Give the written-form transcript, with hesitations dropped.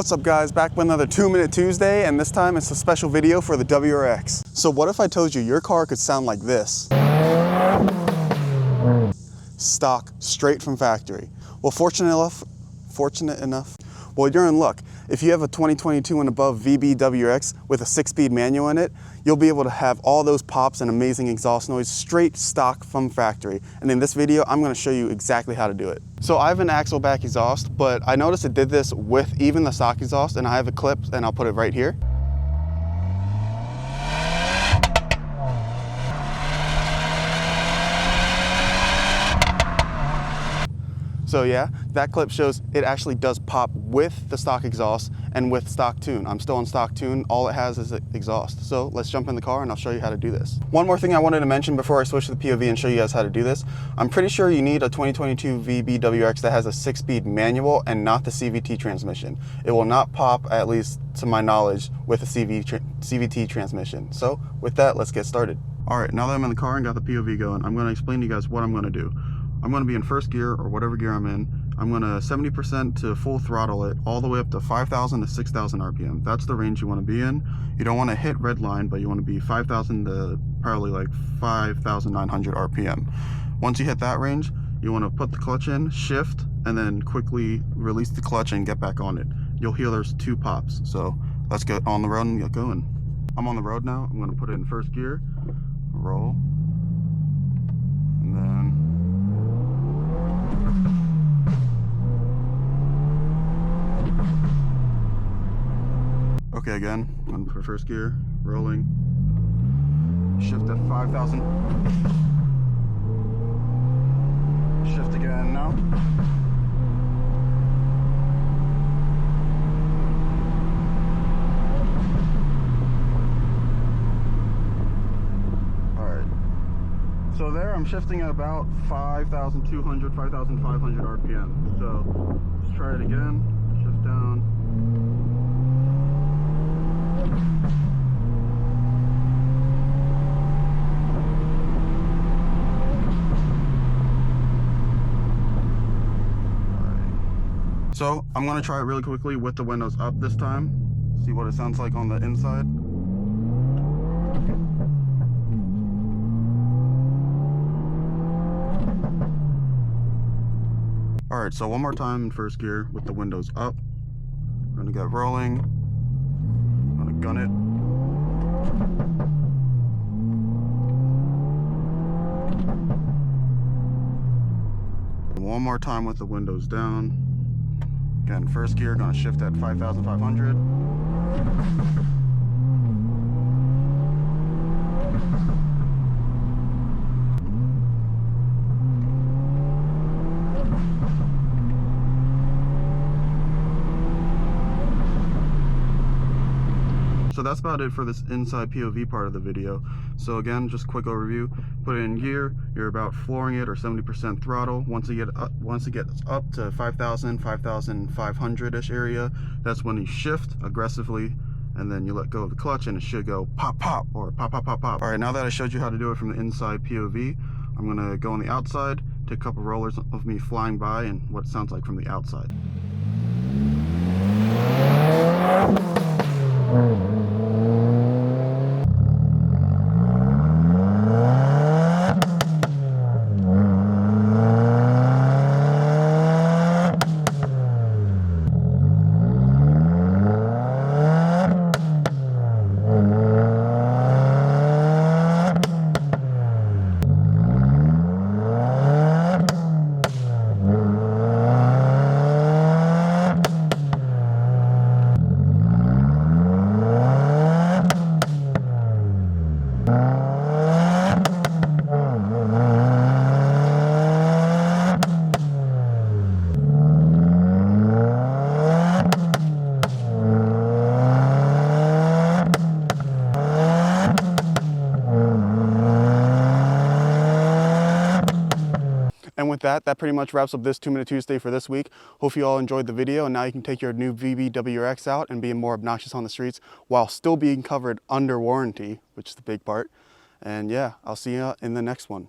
What's up guys, back with another 2-Minute Tuesday, and this time it's a special video for the WRX. So what if I told you your car could sound like this? Stock, straight from factory. Well, fortunate enough, well, you're in luck. If you have a 2022 and above VB WRX with a 6-speed manual in it, you'll be able to have all those pops and amazing exhaust noise straight stock from factory. And in this video, I'm gonna show you exactly how to do it. So I have an axle back exhaust, but I noticed it did this with even the stock exhaust, and I have a clip and I'll put it right here. So yeah, that clip shows it actually does pop with the stock exhaust and with stock tune. I'm still on stock tune, all it has is exhaust. So let's jump in the car and I'll show you how to do this. One more thing I wanted to mention before I switch to the POV and show you guys how to do this. I'm pretty sure you need a 2022 VB WRX that has a 6-speed manual and not the CVT transmission. It will not pop, at least to my knowledge, with a CVT transmission. So with that, let's get started. All right, now that I'm in the car and got the POV going, I'm gonna explain to you guys what I'm gonna do. I'm going to be in first gear or whatever gear I'm in. I'm going to 70% to full throttle it all the way up to 5,000 to 6,000 RPM. That's the range you want to be in. You don't want to hit red line, but you want to be 5,000 to probably like 5,900 RPM. Once you hit that range, you want to put the clutch in, shift, and then quickly release the clutch and get back on it. You'll hear there's 2 pops. So let's get on the road and get going. I'm on the road now. I'm going to put it in first gear, roll, and then okay, again, on for first gear, rolling, shift at 5,000, shift again now, alright, so there I'm shifting at about 5,200, 5,500 RPM, so let's try it again, shift down. So I'm gonna try it really quickly with the windows up this time, see what it sounds like on the inside. All right, so one more time in first gear with the windows up. I'm gonna get rolling, I'm gonna gun it. One more time with the windows down. Again, first gear, gonna shift at 5,500. So that's about it for this inside POV part of the video. So again, just quick overview. Put it in gear, you're about flooring it or 70% throttle. Once it gets up to 5,000, 5,500-ish area, that's when you shift aggressively and then you let go of the clutch and it should go pop pop or pop pop pop pop. All right, now that I showed you how to do it from the inside POV, I'm gonna go on the outside, take a couple rollers of me flying by and what it sounds like from the outside. And with that pretty much wraps up this 2-Minute Tuesday for this week. Hope you all enjoyed the video, and now you can take your new VB WRX out and be more obnoxious on the streets while still being covered under warranty, which is the big part. And yeah, I'll see you in the next one.